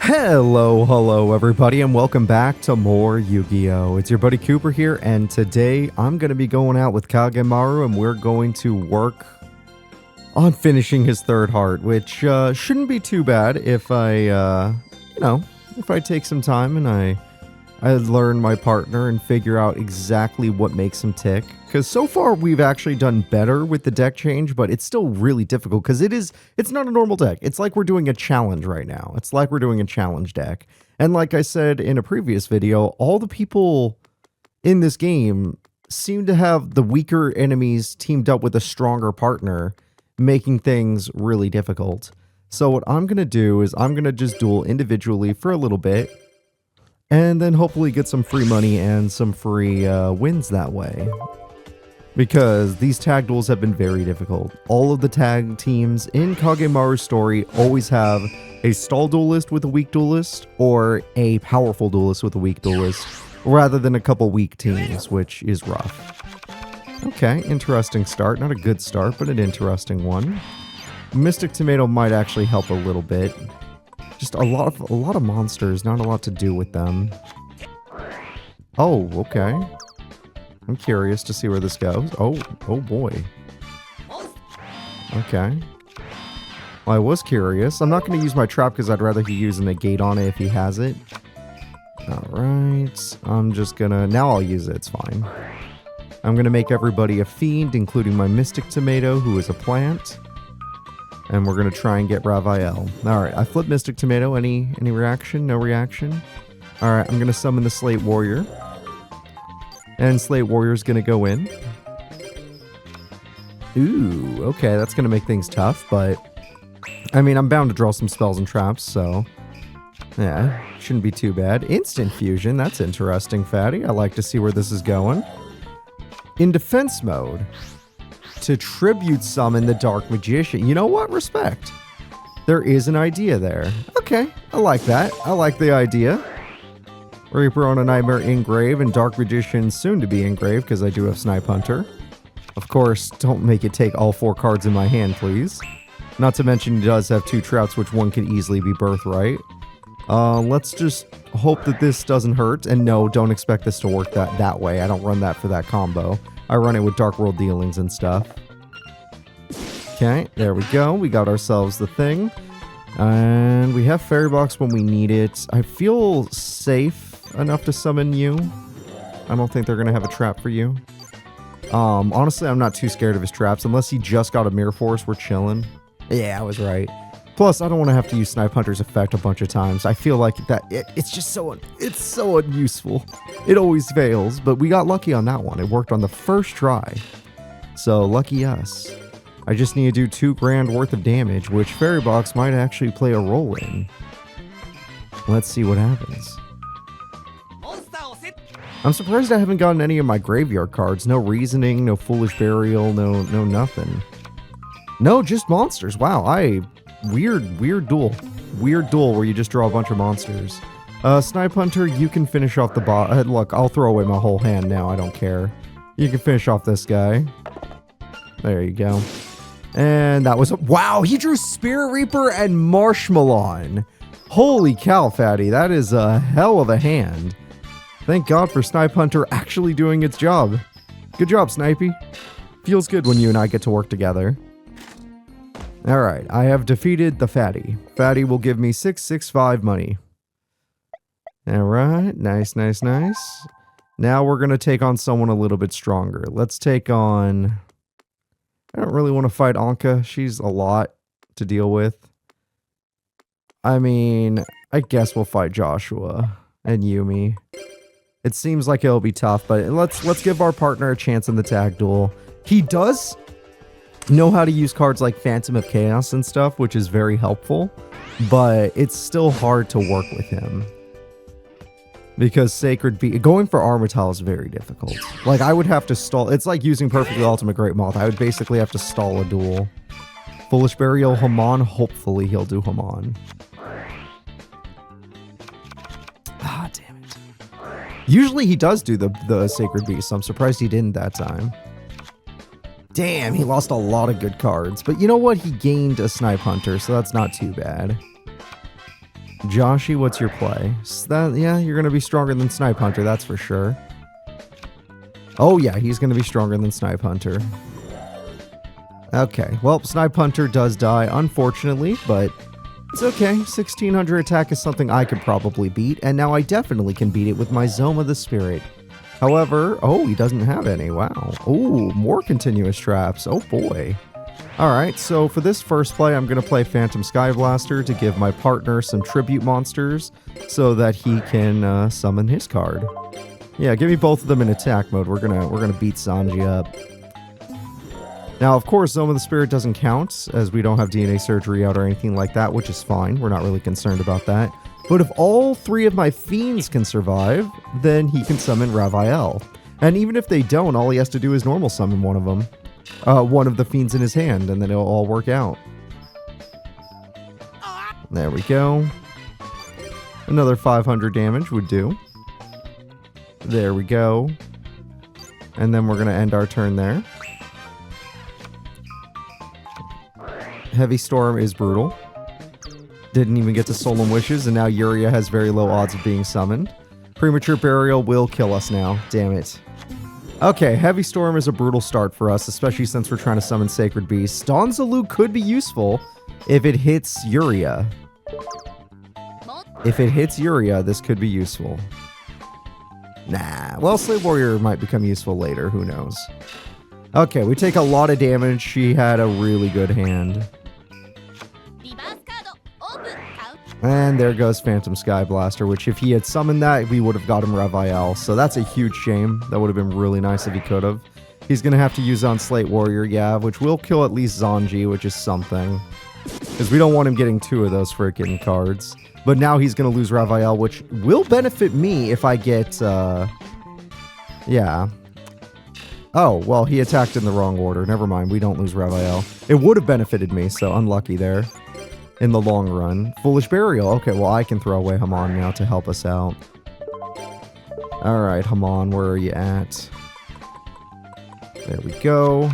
Hello everybody, and welcome back to more Yu-Gi-Oh! It's your buddy Cooper here, and today I'm going to be going out with Kagemaru, and we're going to work on finishing his third heart, which shouldn't be too bad if I, if I take some time and I learn my partner and figure out exactly what makes him tick. Because so far we've actually done better with the deck change, but it's still really difficult because it's not a normal deck. It's like we're doing a challenge right now. It's like we're doing a challenge deck. And like I said in a previous video, all the people in this game seem to have the weaker enemies teamed up with a stronger partner, making things really difficult. So what I'm going to do is I'm going to just duel individually for a little bit, and then hopefully get some free money and some free wins that way. Because these tag duels have been very difficult. All of the tag teams in Kagemaru's story always have a stall duelist with a weak duelist, or a powerful duelist with a weak duelist, rather than a couple weak teams, which is rough. Okay, interesting start. Not a good start, but an interesting one. Mystic Tomato might actually help a little bit. Just a lot of monsters, not a lot to do with them. Oh, okay. I'm curious to see where this goes. Oh boy. Okay. Well, I was curious. I'm not going to use my trap because I'd rather he use a negate on it if he has it. Alright. I'm just gonna... Now I'll use it. It's fine. I'm going to make everybody a fiend, including my Mystic Tomato, who is a plant. And we're going to try and get Ravael. Alright, I flipped Mystic Tomato. Any reaction? No reaction? Alright, I'm going to summon the Slate Warrior. And Slate Warrior's going to go in. Ooh, okay, that's going to make things tough, but... I mean, I'm bound to draw some spells and traps, so... Yeah, shouldn't be too bad. Instant Fusion, that's interesting, Faty. I like to see where this is going. In defense mode... to tribute summon the Dark Magician. You know what? Respect. There is an idea there. Okay, I like that. I like the idea. Reaper on a Nightmare engrave and Dark Magician soon to be engraved because I do have Snipe Hunter. Of course, don't make it take all 4 cards in my hand, please. Not to mention he does have 2 traps, which one can easily be Birthright. Let's just hope that this doesn't hurt. And no, don't expect this to work that way. I don't run that for that combo. I run it with Dark World dealings and stuff. Okay, there we go. We got ourselves the thing. And we have Fairy Box when we need it. I feel safe enough to summon you. I don't think they're going to have a trap for you. Honestly, I'm not too scared of his traps. Unless he just got a Mirror Force, we're chilling. Yeah, I was right. Plus, I don't want to have to use Snipe Hunter's effect a bunch of times. I feel like that it's just so unuseful. It always fails, but we got lucky on that one. It worked on the first try. So, lucky us. I just need to do 2 grand worth of damage, which Fairy Box might actually play a role in. Let's see what happens. I'm surprised I haven't gotten any of my graveyard cards. No Reasoning, no Foolish Burial, no nothing. No, just monsters. Wow, weird duel. Weird duel where you just draw a bunch of monsters. Snipe Hunter, you can finish off the bot. Look, I'll throw away my whole hand now. I don't care. You can finish off this guy. There you go. And that was... Wow, he drew Spirit Reaper and Marshmallow. Holy cow, Faty. That is a hell of a hand. Thank God for Snipe Hunter actually doing its job. Good job, Snipey. Feels good when you and I get to work together. Alright, I have defeated the Faty. Faty will give me 665 money. Alright, nice. Now we're going to take on someone a little bit stronger. Let's take on... I don't really want to fight Anka. She's a lot to deal with. I mean, I guess we'll fight Joshua and Yumi. It seems like it'll be tough, but let's give our partner a chance in the tag duel. He does know how to use cards like Phantom of Chaos and stuff, which is very helpful, but it's still hard to work with him. Because Sacred Beast, going for Armital is very difficult. Like, I would have to stall. It's like using Perfectly Ultimate Great Moth. I would basically have to stall a duel. Foolish Burial, Haman. Hopefully he'll do Haman. Ah, damn it. Usually he does do the Sacred Beast, so I'm surprised he didn't that time. Damn, he lost a lot of good cards. But you know what? He gained a Snipe Hunter, so that's not too bad. Joshy, what's your play? Yeah, you're going to be stronger than Snipe Hunter, that's for sure. Oh yeah, he's going to be stronger than Snipe Hunter. Okay, well, Snipe Hunter does die, unfortunately, but it's okay. 1600 attack is something I could probably beat, and now I definitely can beat it with my Zoma the Spirit. However, oh, he doesn't have any, wow. Ooh, more continuous traps, oh boy. Alright, so for this first play, I'm going to play Phantom Sky Blaster to give my partner some tribute monsters so that he can summon his card. Yeah, give me both of them in attack mode. We're gonna beat Sanji up. Now, of course, Zoma the Spirit doesn't count, as we don't have DNA surgery out or anything like that, which is fine. We're not really concerned about that. But if all three of my fiends can survive, then he can summon Ravael. And even if they don't, all he has to do is normal summon one of them. One of the fiends in his hand, and then it'll all work out. There we go. Another 500 damage would do. There we go. And then we're going to end our turn there. Heavy Storm is brutal. Didn't even get to Solemn Wishes, and now Yuria has very low odds of being summoned. Premature Burial will kill us now. Damn it. Okay, Heavy Storm is a brutal start for us, especially since we're trying to summon Sacred Beast. Donzaloo could be useful if it hits Yuria. If it hits Yuria, this could be useful. Nah, well, Slave Warrior might become useful later, who knows. Okay, we take a lot of damage. She had a really good hand. And there goes Phantom Sky Blaster, which if he had summoned that, we would have got him Ravael. So that's a huge shame. That would have been really nice if he could have. He's going to have to use on Slate Warrior, yeah, which will kill at least Zanji, which is something. Because we don't want him getting two of those freaking cards. But now he's going to lose Ravael, which will benefit me if I get, yeah. Oh, well, he attacked in the wrong order. Never mind, we don't lose Ravael. It would have benefited me, so unlucky there. In the long run. Foolish Burial. Okay, well, I can throw away Hamon now to help us out. Alright, Hamon, where are you at? There we go.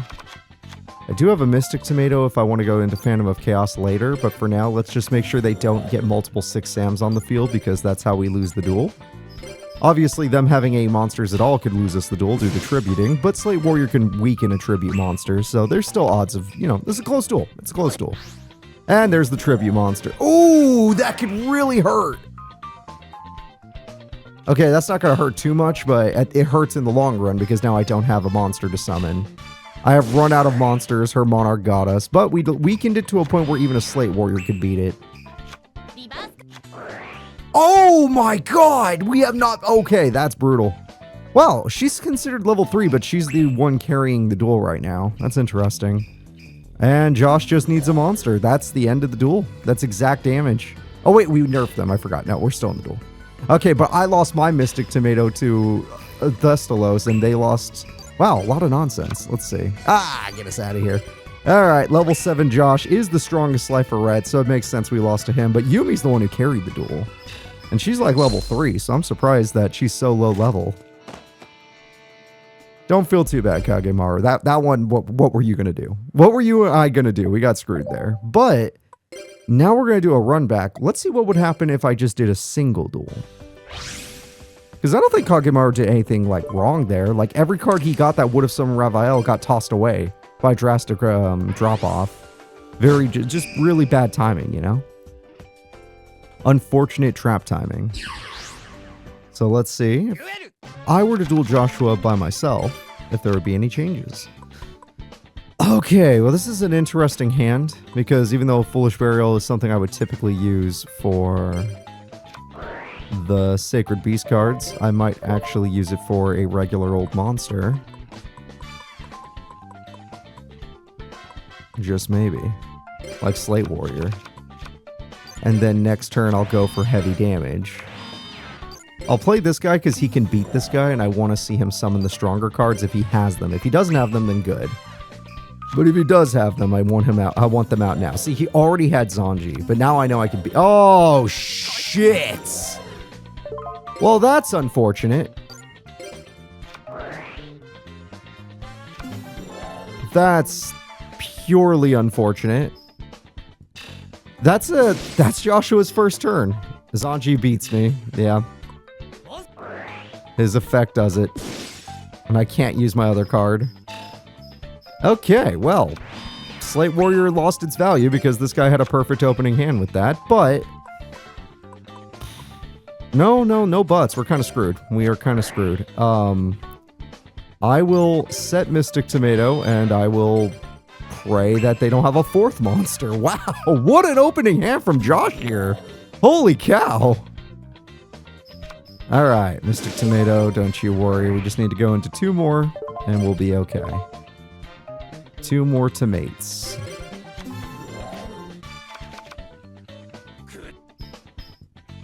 I do have a Mystic Tomato if I want to go into Phantom of Chaos later, but for now, let's just make sure they don't get multiple 6 Sams on the field, because that's how we lose the duel. Obviously, them having 8 monsters at all could lose us the duel due to tributing, but Slate Warrior can weaken a tribute monster, so there's still odds of, you know, this is a close duel. It's a close duel. And there's the tribute monster. Ooh, that could really hurt. Okay, that's not going to hurt too much, but it hurts in the long run because now I don't have a monster to summon. I have run out of monsters. Her Monarch got us, but we weakened it to a point where even a Slate Warrior could beat it. Oh my god! We have not... Okay, that's brutal. Wow, she's considered level 3, but she's the one carrying the duel right now. That's interesting. And Josh just needs a monster. That's the end of the duel. That's exact damage. Oh wait, we nerfed them. I forgot. No, we're still in the duel. Okay, but I lost my Mystic Tomato to Thestalos, and they lost... Wow, a lot of nonsense. Let's see. Ah, get us out of here. Alright, level 7 Josh is the strongest Slifer Red, so it makes sense we lost to him, but Yumi's the one who carried the duel. And she's like level 3, so I'm surprised that she's so low level. Don't feel too bad, Kagemaru. That one, what were you going to do? What were you and I going to do? We got screwed there. But now we're going to do a run back. Let's see what would happen if I just did a single duel. Because I don't think Kagemaru did anything like wrong there. Like every card he got that would have summoned Ravael got tossed away by drastic drop off. Just really bad timing, you know? Unfortunate trap timing. So let's see. If I were to duel Joshua by myself, if there would be any changes. Okay, well this is an interesting hand, because even though Foolish Burial is something I would typically use for the Sacred Beast cards, I might actually use it for a regular old monster. Just maybe. Like Slate Warrior. And then next turn I'll go for heavy damage. I'll play this guy because he can beat this guy, and I want to see him summon the stronger cards if he has them. If he doesn't have them, then good. But if he does have them, I want him out. I want them out now. See, he already had Zanji, but now I know I can be... Oh, shit! Well, that's unfortunate. That's purely unfortunate. That's Joshua's first turn. Zanji beats me. Yeah. His effect does it. And I can't use my other card. Okay, well. Slate Warrior lost its value because this guy had a perfect opening hand with that, but... No buts. We're kind of screwed. We are kind of screwed. I will set Mystic Tomato, and I will pray that they don't have a fourth monster. Wow, what an opening hand from Josh here. Holy cow. All right, Mystic Tomato, don't you worry. We just need to go into 2 more, and we'll be okay. 2 more tomates.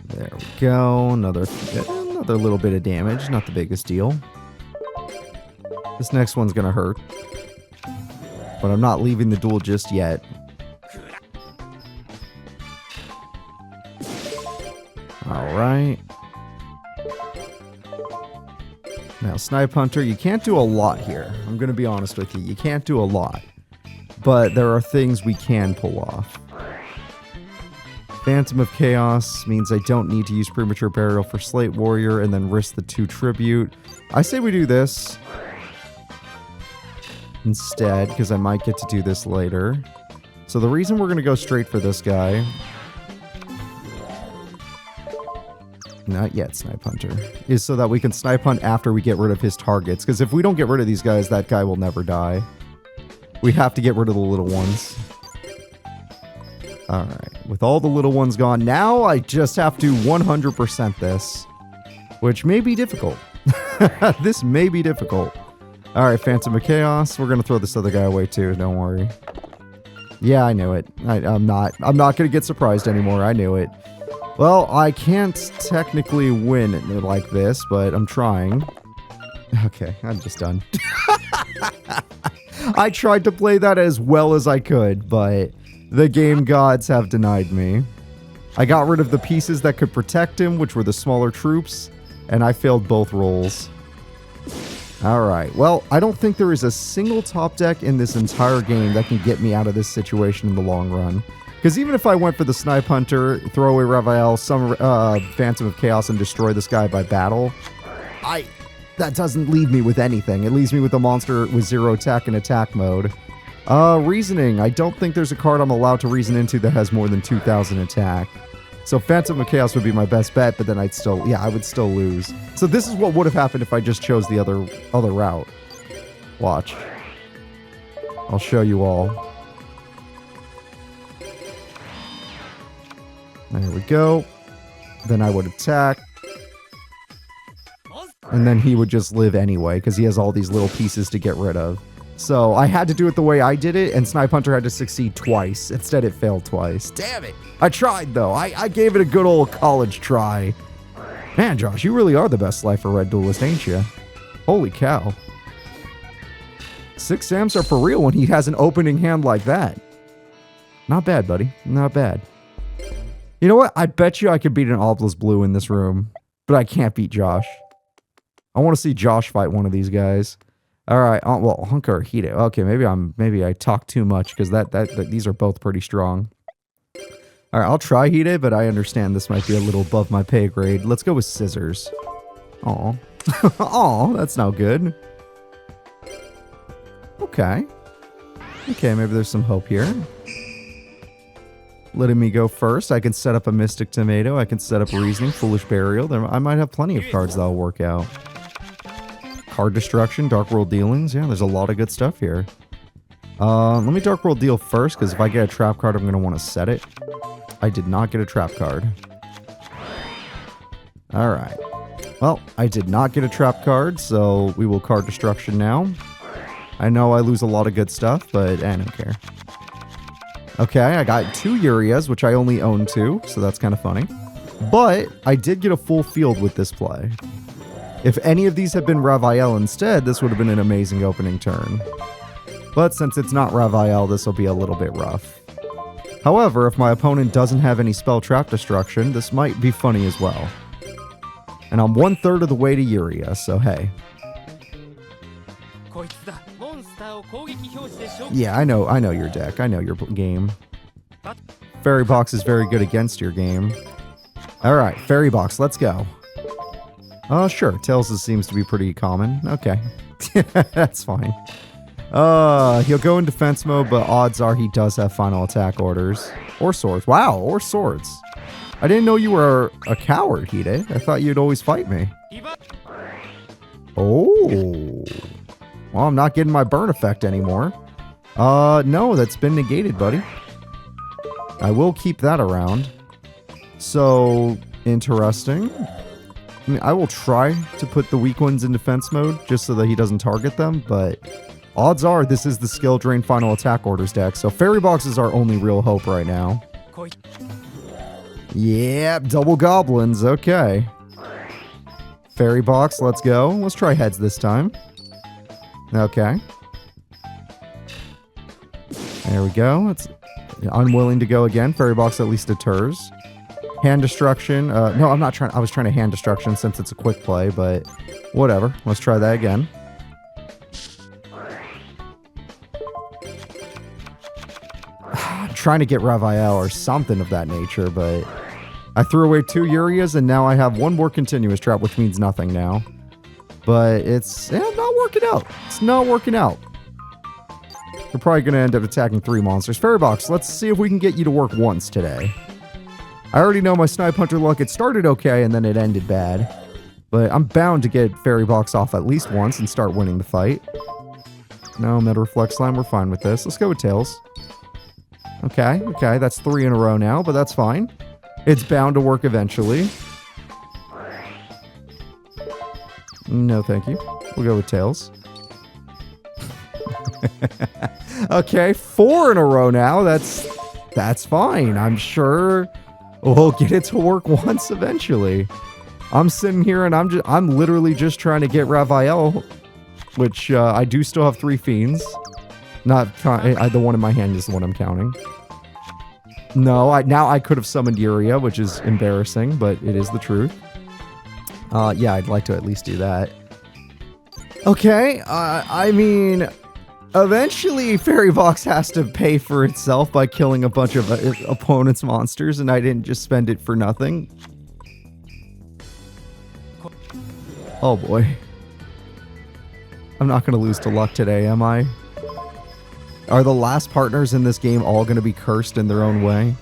There we go. Another little bit of damage. Not the biggest deal. This next one's gonna hurt. But I'm not leaving the duel just yet. Alright. Now, Snipe Hunter, you can't do a lot here. I'm gonna be honest with you. You can't do a lot. But there are things we can pull off. Phantom of Chaos means I don't need to use Premature Burial for Slate Warrior and then risk the 2 Tribute. I say we do this instead, because I might get to do this later. So the reason we're going to go straight for this guy... Not yet, Snipe Hunter. Is so that we can Snipe Hunt after we get rid of his targets. Because if we don't get rid of these guys, that guy will never die. We have to get rid of the little ones. Alright, with all the little ones gone, now I just have to 100% this. Which may be difficult. This may be difficult. Alright, Phantom of Chaos. We're gonna throw this other guy away too, don't worry. Yeah, I knew it. I'm not gonna get surprised anymore, I knew it. Well, I can't technically win it like this, but I'm trying. Okay, I'm just done. I tried to play that as well as I could, but... the game gods have denied me. I got rid of the pieces that could protect him, which were the smaller troops, and I failed both rolls. Alright, well, I don't think there is a single top deck in this entire game that can get me out of this situation in the long run. Because even if I went for the Snipe Hunter, throw away Reviel, some Phantom of Chaos, and destroy this guy by battle, that doesn't leave me with anything. It leaves me with a monster with 0 attack and attack mode. Reasoning. I don't think there's a card I'm allowed to reason into that has more than 2,000 attack. So Phantom of Chaos would be my best bet, but then I would still lose. So this is what would have happened if I just chose the other route. Watch. I'll show you all. There we go. Then I would attack. And then he would just live anyway, because he has all these little pieces to get rid of. So I had to do it the way I did it, and Snipe Hunter had to succeed twice. Instead, it failed twice. Damn it! I tried, though. I gave it a good old college try. Man, Josh, you really are the best Slifer Red Duelist, ain't you? Holy cow. 6 Sams are for real when he has an opening hand like that. Not bad, buddy. Not bad. You know what? I bet you I could beat an Obelisk Blue in this room, but I can't beat Josh. I want to see Josh fight one of these guys. All right. Well, Hunka or Hide. Okay, maybe I talk too much because these are both pretty strong. All right, I'll try Hide, but I understand this might be a little above my pay grade. Let's go with Scissors. Aw. Aw, that's not good. Okay. Okay, maybe there's some hope here. Letting me go first. I can set up a Mystic Tomato. I can set up Reasoning, Foolish Burial. I might have plenty of cards that'll work out. Card Destruction, Dark World Dealings. Yeah, there's a lot of good stuff here. Let me Dark World Deal first, because if I get a trap card, I'm going to want to set it. I did not get a trap card. Alright. Well, I did not get a trap card, so we will Card Destruction now. I know I lose a lot of good stuff, but I don't care. Okay, I got 2 Urias, which I only own 2, so that's kind of funny. But I did get a full field with this play. If any of these had been Reviel instead, this would have been an amazing opening turn. But since it's not Reviel, this will be a little bit rough. However, if my opponent doesn't have any spell trap destruction, this might be funny as well. And I'm 1/3 of the way to Urias, so hey. Yeah, I know your deck. I know your game. Fairy Box is very good against your game. All right, Fairy Box, let's go. Oh, sure. Tails seems to be pretty common. Okay. That's fine. He'll go in defense mode, but odds are he does have final attack orders. Or swords. Wow, or swords. I didn't know you were a coward, Hide. I thought you'd always fight me. Oh. Well, I'm not getting my burn effect anymore. No, that's been negated, buddy. I will keep that around. So, interesting. I mean, I will try to put the weak ones in defense mode just so that he doesn't target them, but odds are this is the skill drain final attack orders deck, so Fairy Box is our only real hope right now. Yep, double goblins, okay. Fairy Box, let's go. Let's try heads this time. Okay. There we go. It's unwilling to go again. Fairy Box at least deters. Hand destruction. No, I'm not trying. I was trying to hand destruction since it's a quick play, but whatever. Let's try that again. I'm trying to get Raphael or something of that nature, but I threw away 2 Urias and now I have 1 more continuous trap, which means nothing now. But it's not working out. It's not working out. We're probably going to end up attacking 3 monsters. Fairy Box, let's see if we can get you to work once today. I already know my Snipe Hunter luck. It started okay and then it ended bad. But I'm bound to get Fairy Box off at least once and start winning the fight. No, Meta Reflex Slime, we're fine with this. Let's go with Tails. Okay, that's 3 in a row now, but that's fine. It's bound to work eventually. No, thank you. We'll go with Tails. Okay, 4 in a row now. That's fine. I'm sure we'll get it to work once eventually. I'm sitting here and I'm literally just trying to get Raphael, which I do still have 3 fiends. Not the one in my hand is the one I'm counting. No, now I could have summoned Uria, which is embarrassing, but it is the truth. Yeah, I'd like to at least do that. Okay, I mean, eventually Fairy Box has to pay for itself by killing a bunch of opponent's monsters, and I didn't just spend it for nothing. Oh boy. I'm not going to lose to luck today, am I? Are the last partners in this game all going to be cursed in their own way?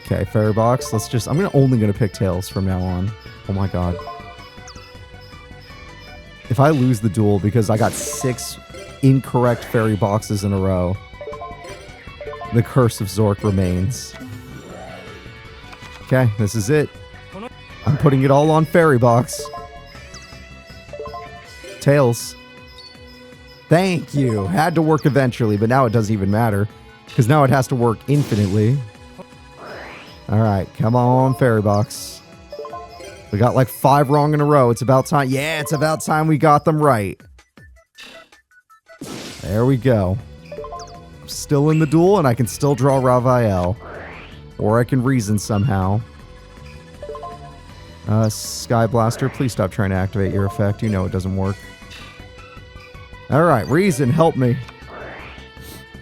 Okay, Fairy Box, I'm only going to pick Tails from now on. Oh my god. If I lose the duel because I got 6 incorrect Fairy Boxes in a row, the curse of Zork remains. Okay, this is it. I'm putting it all on Fairy Box. Tails. Thank you. Had to work eventually, but now it doesn't even matter. Because now it has to work infinitely. Alright, come on, Fairy Box. We got like 5 wrong in a row. It's about time. Yeah, it's about time we got them right. There we go. I'm still in the duel, and I can still draw Raphael. Or I can reason somehow. Sky Blaster, please stop trying to activate your effect. You know it doesn't work. Alright, reason, help me.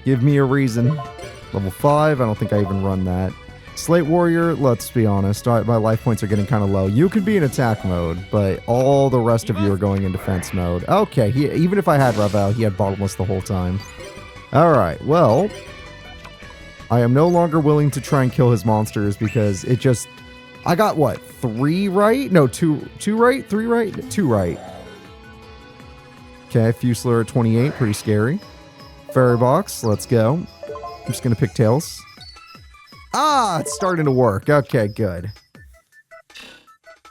Give me a reason. Level 5, I don't think I even run that. Slate Warrior, let's be honest, my life points are getting kind of low. You can be in attack mode, but all the rest of you are going in defense mode. Okay, even if I had Raphael, he had bottomless the whole time. Alright, well, I am no longer willing to try and kill his monsters because it just... I got, what, 3 right? No, 2 right? 3 right? 2 right. Okay, Fusler at 28, pretty scary. Fairy Box, let's go. I'm just going to pick Tails. Ah, it's starting to work. Okay, good.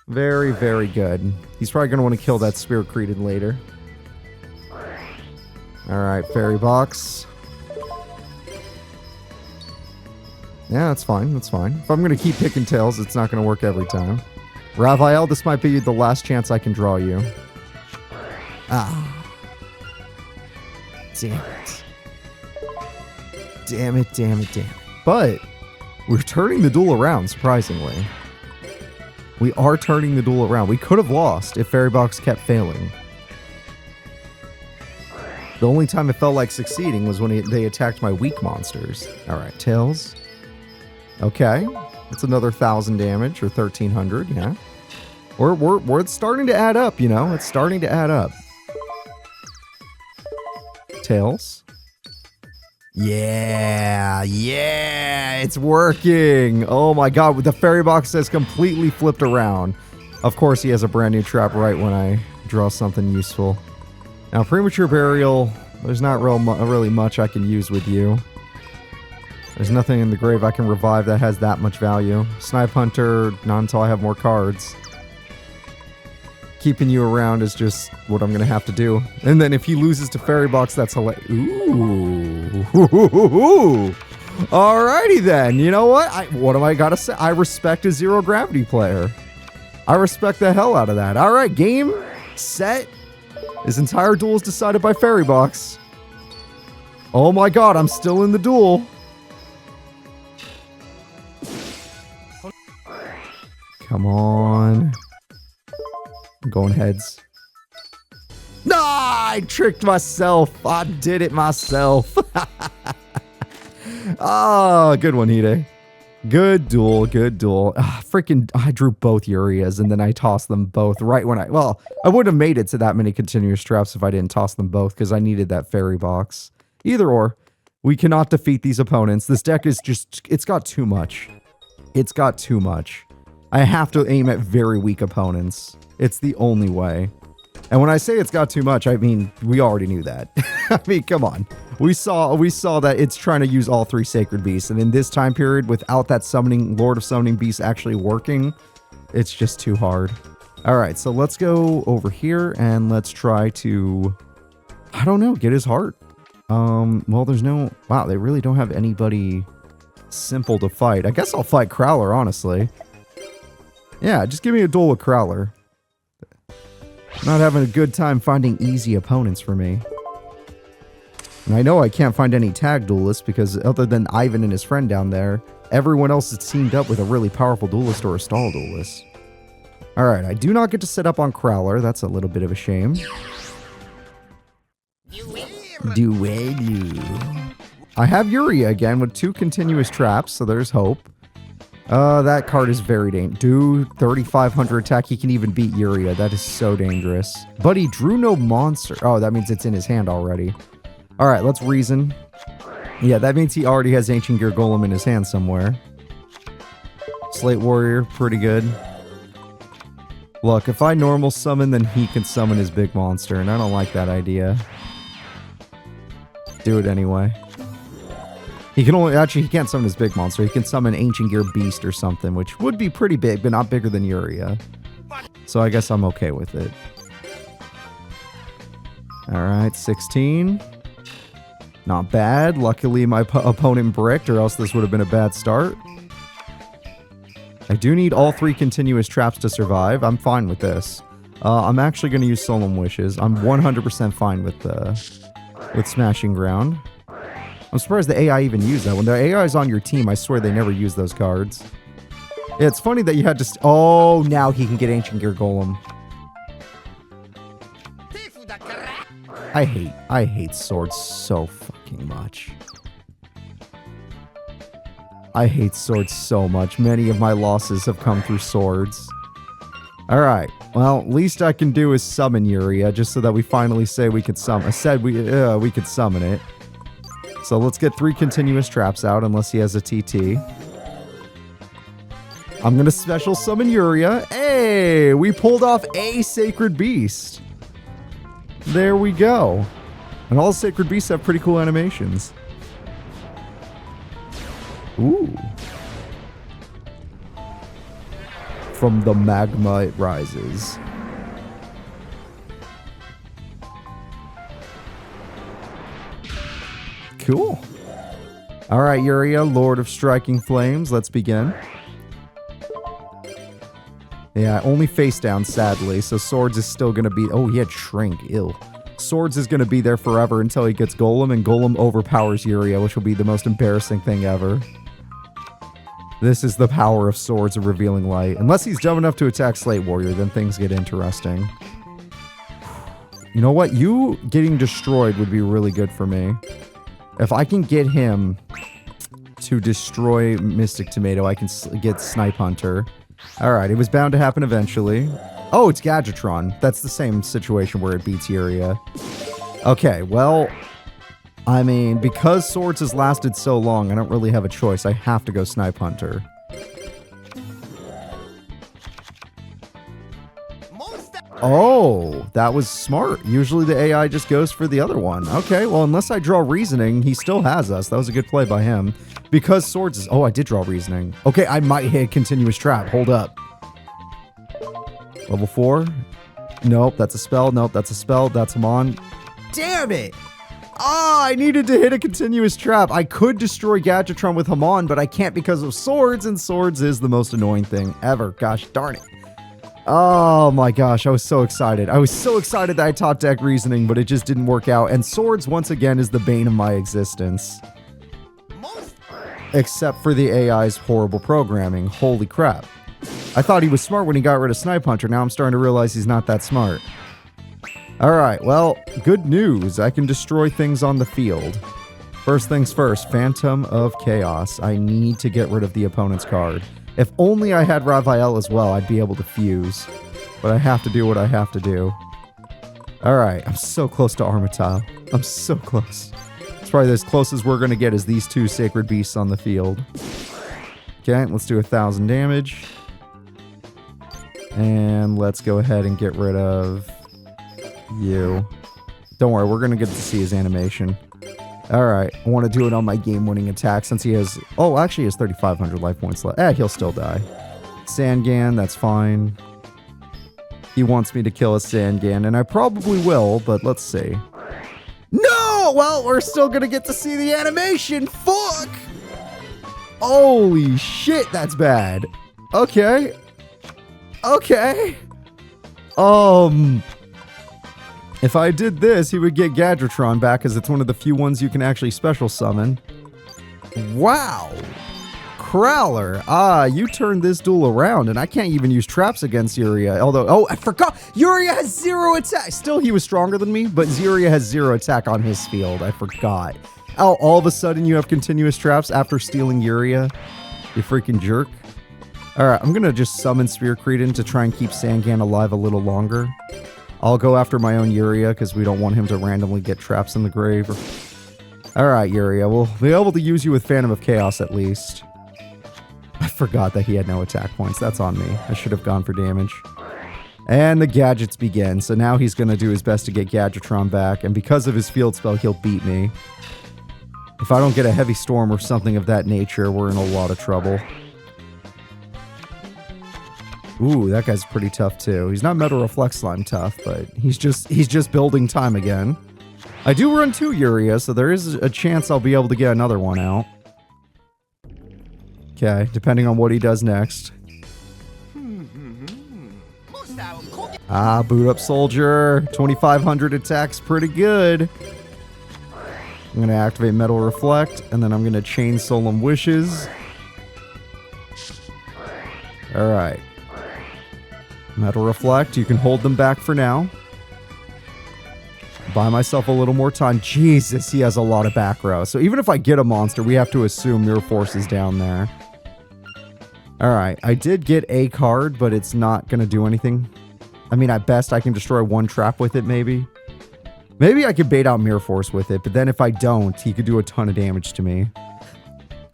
Very, very good. He's probably going to want to kill that Spirit Cretin later. Alright, Fairy Box. Yeah, that's fine. That's fine. If I'm going to keep picking Tails, it's not going to work every time. Raphael, this might be the last chance I can draw you. Ah. Damn it. Damn it, damn it, damn it. But we're turning the duel around, surprisingly. We are turning the duel around. We could have lost if Fairy Box kept failing. The only time it felt like succeeding was when they attacked my weak monsters. Alright, Tails. Okay. That's another 1,000 damage, or 1,300, yeah. We're starting to add up, you know? It's starting to add up. Tails. Yeah, it's working. Oh my god, the fairy box has completely flipped around. Of course, he has a brand new trap right when I draw something useful. Now, premature burial, there's not really much I can use with you. There's nothing in the grave I can revive that has that much value. Snipe Hunter, not until I have more cards. Keeping you around is just what I'm going to have to do. And then if he loses to Fairy Box, that's hilarious. Ooh. Alrighty then. You know what? What am I got to say? I respect a zero gravity player. I respect the hell out of that. Alright, game, set. His entire duel is decided by Fairy Box. Oh my god, I'm still in the duel. Come on. I'm going heads. No, I tricked myself. I did it myself. Oh, good one, Hide. Good duel, good duel. Freaking, I drew both Urias and then I tossed them both right when well, I wouldn't have made it to that many continuous traps if I didn't toss them both because I needed that fairy box. Either or, we cannot defeat these opponents. This deck is just, it's got too much. It's got too much. I have to aim at very weak opponents. It's the only way. And when I say it's got too much, I mean, we already knew that. I mean, come on. We saw that it's trying to use all 3 Sacred Beasts. And in this time period, without that summoning, Lord of Summoning Beasts actually working, it's just too hard. All right, so let's go over here and let's try to, I don't know, get his heart. Well, there's no, wow, they really don't have anybody simple to fight. I guess I'll fight Crowler, honestly. Yeah, just give me a duel with Crowler. Not having a good time finding easy opponents for me. And I know I can't find any tag duelists because other than Ivan and his friend down there, everyone else is teamed up with a really powerful duelist or a stall duelist. Alright, I do not get to set up on Crowler. That's a little bit of a shame. Duel. I have Yuria again with 2 continuous traps, so there's hope. That card is very dangerous. Dude, 3,500 attack. He can even beat Yuria. That is so dangerous. But he drew no monster. Oh, that means it's in his hand already. Alright, let's reason. Yeah, that means he already has Ancient Gear Golem in his hand somewhere. Slate Warrior, pretty good. Look, if I normal summon, then he can summon his big monster, and I don't like that idea. Do it anyway. He can only, actually, he can't summon his big monster. He can summon Ancient Gear Beast or something, which would be pretty big, but not bigger than Yuria. So I guess I'm okay with it. Alright, 16. Not bad. Luckily, my opponent bricked, or else this would have been a bad start. I do need all 3 continuous traps to survive. I'm fine with this. I'm actually going to use Solemn Wishes. I'm 100% fine with Smashing Ground. I'm surprised the AI even used that. When the AI is on your team, I swear they never use those cards. Yeah, it's funny that you had to... Oh, now he can get Ancient Gear Golem. I hate swords so fucking much. I hate swords so much. Many of my losses have come through swords. Alright, well, least I can do is summon Yuria, just so that we finally say we could summon. I said we could summon it. So let's get 3 continuous traps out, unless he has a TT. I'm gonna special summon Yuria. Hey, we pulled off a Sacred Beast. There we go. And all Sacred Beasts have pretty cool animations. Ooh. From the magma it rises. Cool. Alright, Yuria, Lord of Striking Flames. Let's begin. Yeah, only face down, sadly. So Swords is still going to be... Oh, he had Shrink. Ew. Swords is going to be there forever until he gets Golem, and Golem overpowers Yuria, which will be the most embarrassing thing ever. This is the power of Swords of Revealing Light. Unless he's dumb enough to attack Slate Warrior, then things get interesting. You know what? You getting destroyed would be really good for me. If I can get him to destroy Mystic Tomato, I can get Snipe Hunter. Alright, it was bound to happen eventually. Oh, it's Gadgetron. That's the same situation where it beats Uria. Okay, well, I mean, because Swords has lasted so long, I don't really have a choice. I have to go Snipe Hunter. Oh, that was smart. Usually the AI just goes for the other one. Okay, well, unless I draw Reasoning, he still has us. That was a good play by him. Because Swords is... Oh, I did draw Reasoning. Okay, I might hit Continuous Trap. Hold up. Level 4. Nope, that's a spell. Nope, that's a spell. That's him on. Damn it! Oh, I needed to hit a Continuous Trap. I could destroy Gadgetron with Hamon, but I can't because of Swords, and Swords is the most annoying thing ever. Gosh darn it. Oh my gosh, I was so excited. I was so excited that I taught deck Reasoning, but it just didn't work out. And Swords, once again, is the bane of my existence. Except for the AI's horrible programming. Holy crap. I thought he was smart when he got rid of Snipe Hunter. Now I'm starting to realize he's not that smart. Alright, well, good news. I can destroy things on the field. First things first, Phantom of Chaos. I need to get rid of the opponent's card. If only I had Raphael as well, I'd be able to fuse. But I have to do what I have to do. Alright, I'm so close to Armitile. I'm so close. It's probably as close as we're going to get as these two Sacred Beasts on the field. Okay, let's do 1,000 damage. And let's go ahead and get rid of you. Don't worry, we're going to get to see his animation. Alright, I want to do it on my game-winning attack since he has... Oh, actually he has 3,500 life points left. He'll still die. Sangan, that's fine. He wants me to kill a Sangan, and I probably will, but let's see. No! Well, we're still going to get to see the animation! Fuck! Holy shit, that's bad. Okay. Okay. If I did this, he would get Gadgetron back, because it's one of the few ones you can actually special summon. Wow. Crowler. Ah, you turned this duel around, and I can't even use traps against Uria. Although, oh, I forgot. Uria has 0 attack. Still, he was stronger than me, but Uria has 0 attack on his field. I forgot. Oh, all of a sudden you have continuous traps after stealing Uria? You freaking jerk. Alright, I'm gonna just summon Spear Cretin to try and keep Sangan alive a little longer. I'll go after my own Uria, because we don't want him to randomly get traps in the grave. Alright, Uria, we'll be able to use you with Phantom of Chaos at least. I forgot that he had no attack points. That's on me. I should have gone for damage. And the gadgets begin, so now he's going to do his best to get Gadgetron back, and because of his field spell, he'll beat me. If I don't get a Heavy Storm or something of that nature, we're in a lot of trouble. Ooh, that guy's pretty tough too. He's not Metal Reflect Slime tough, but he's just building time again. I do run 2 Uria, so there is a chance I'll be able to get another one out. Okay, depending on what he does next. Ah, boot up soldier. 2,500 attacks, pretty good. I'm gonna activate Metal Reflect, and then I'm gonna chain Solemn Wishes. Alright. Metal Reflect, you can hold them back for now. Buy myself a little more time. Jesus, he has a lot of back row. So even if I get a monster, we have to assume Mirror Force is down there. Alright, I did get a card, but it's not going to do anything. I mean, at best, I can destroy 1 trap with it, maybe. Maybe I could bait out Mirror Force with it, but then if I don't, he could do a ton of damage to me.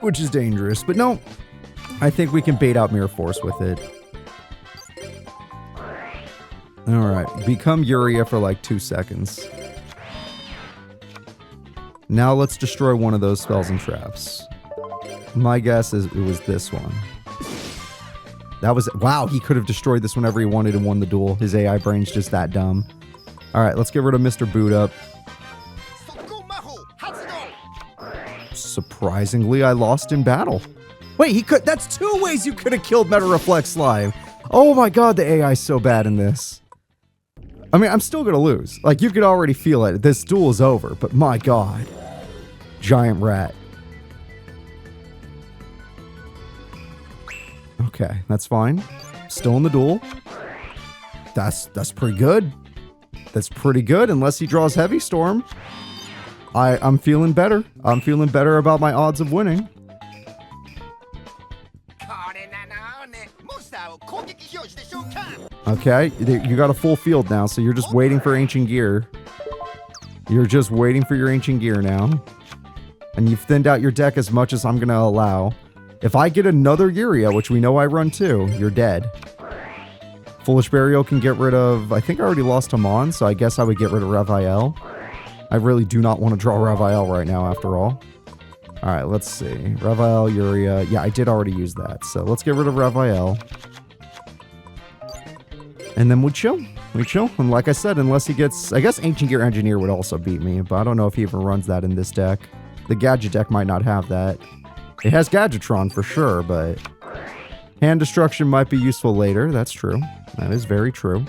Which is dangerous, but no. I think we can bait out Mirror Force with it. Alright, become Uria for like 2 seconds. Now let's destroy one of those spells and traps. My guess is it was this one. That was... Wow, he could have destroyed this whenever he wanted and won the duel. His AI brain's just that dumb. Alright, let's get rid of Mr. Boot Up. Surprisingly, I lost in battle. Wait, he could... That's 2 ways you could have killed Metal Reflect Slime. Oh my god, the AI's so bad in this. I mean, I'm still gonna lose. Like, you could already feel it. This duel is over, but my god. Giant rat. Okay, that's fine. Still in the duel. That's pretty good. That's pretty good, unless he draws Heavy Storm. I'm feeling better. I'm feeling better about my odds of winning. Okay, you got a full field now, so you're just waiting for Ancient Gear. You're just waiting for your Ancient Gear now. And you've thinned out your deck as much as I'm going to allow. If I get another Uria, which we know I run too, you're dead. Foolish Burial can get rid of... I think I already lost Hamon, so I guess I would get rid of Reviel. I really do not want to draw Reviel right now, after all. Alright, let's see. Reviel, Uria... Yeah, I did already use that, so let's get rid of Reviel. And then we chill. We chill. And like I said, unless he gets... I guess Ancient Gear Engineer would also beat me, but I don't know if he even runs that in this deck. The Gadget deck might not have that. It has Gadgetron for sure, but... Hand Destruction might be useful later. That's true. That is very true.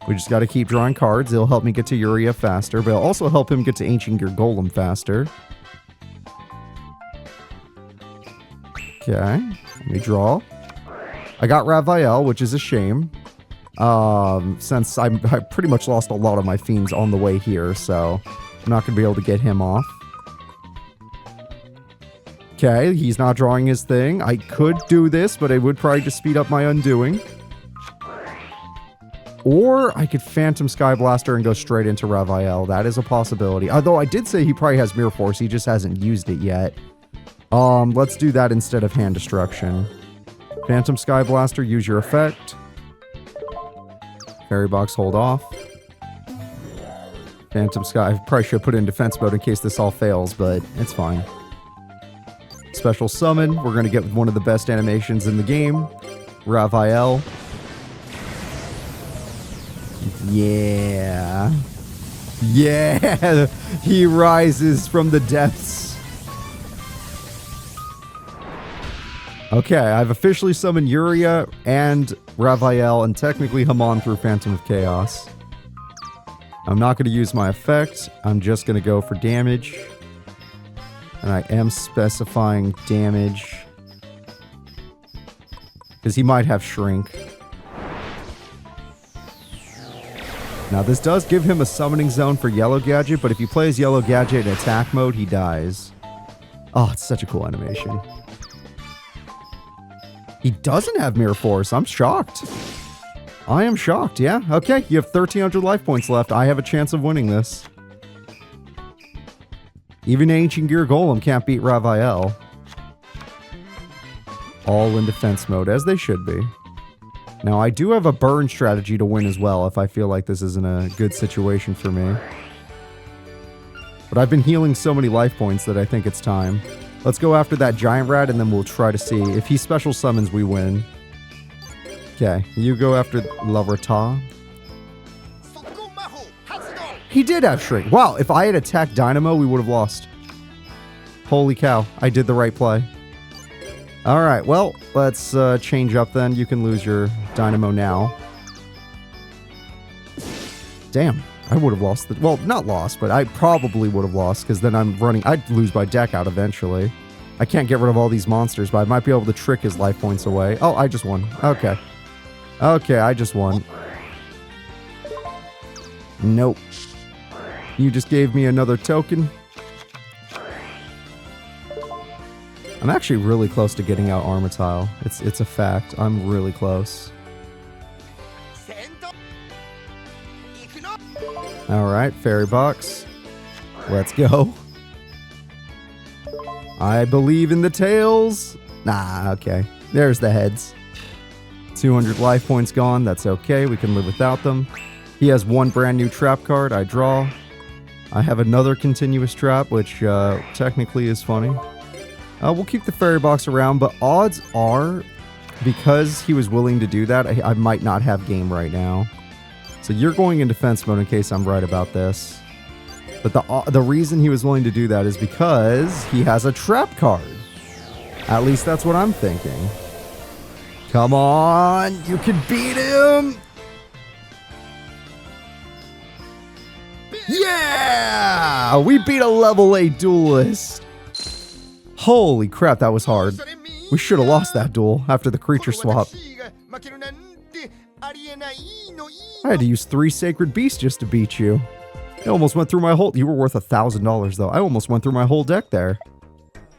We just got to keep drawing cards. It'll help me get to Uria faster, but it'll also help him get to Ancient Gear Golem faster. Okay. Let me draw. I got Reviel, which is a shame. Since I pretty much lost a lot of my Fiends on the way here, so I'm not going to be able to get him off. Okay, he's not drawing his thing. I could do this, but it would probably just speed up my undoing. Or I could Phantom Sky Blaster and go straight into Reviel. That is a possibility. Although I did say he probably has Mirror Force. He just hasn't used it yet. Let's do that instead of Hand Destruction. Phantom Sky Blaster, use your effect. Fairy Box, hold off. Phantom Sky, I probably should put it in defense mode in case this all fails, but it's fine. Special Summon, we're going to get one of the best animations in the game. Reviel. Yeah. Yeah! He rises from the depths. Okay, I've officially summoned Uria and Reviel and technically Hamon through Phantom of Chaos. I'm not going to use my effect. I'm just going to go for damage. And I am specifying damage. Because he might have Shrink. Now this does give him a summoning zone for Yellow Gadget, but if he plays Yellow Gadget in attack mode, he dies. Oh, it's such a cool animation. He doesn't have Mirror Force. I'm shocked. I am shocked, yeah. Okay, you have 1,300 life points left. I have a chance of winning this. Even Ancient Gear Golem can't beat Reviel. All in defense mode, as they should be. Now, I do have a burn strategy to win as well, if I feel like this isn't a good situation for me. But I've been healing so many life points that I think it's time. Let's go after that Giant Rat, and then we'll try to see. If he special summons, we win. Okay, you go after Lavrata. He did have Shrink. Wow, if I had attacked Dynamo, we would have lost. Holy cow, I did the right play. Alright, well, let's change up then. You can lose your Dynamo now. Damn, I would have lost the... Well, not lost, but I probably would have lost, because then I'm running... I'd lose my deck out eventually. I can't get rid of all these monsters, but I might be able to trick his life points away. Oh, I just won. Okay. Okay, I just won. Nope. You just gave me another token. I'm actually really close to getting out Armatile. It's a fact. I'm really close. Alright, Fairy Box. Let's go. I believe in the tails. Nah, okay. There's the heads. 200 life points gone. That's okay. We can live without them. He has one brand new trap card. I draw. I have another continuous trap, which technically is funny. We'll keep the Fairy Box around, but odds are, because he was willing to do that, I might not have game right now. So you're going in defense mode in case I'm right about this. But the reason he was willing to do that is because he has a trap card. At least that's what I'm thinking. Come on, you can beat him! Yeah! We beat a level 8 duelist! Holy crap, that was hard. We should have lost that duel after the creature swap. I had to use 3 Sacred Beasts just to beat you. I almost went through my whole... You were worth $1,000 though. I almost went through my whole deck there.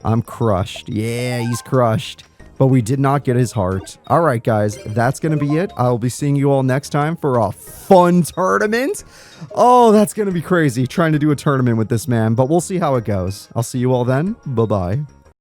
I'm crushed. Yeah, he's crushed. but we did not get his heart. All right, guys, that's going to be it. I'll be seeing you all next time for a fun tournament. Oh, that's going to be crazy trying to do a tournament with this man, but we'll see how it goes. I'll see you all then. Bye-bye.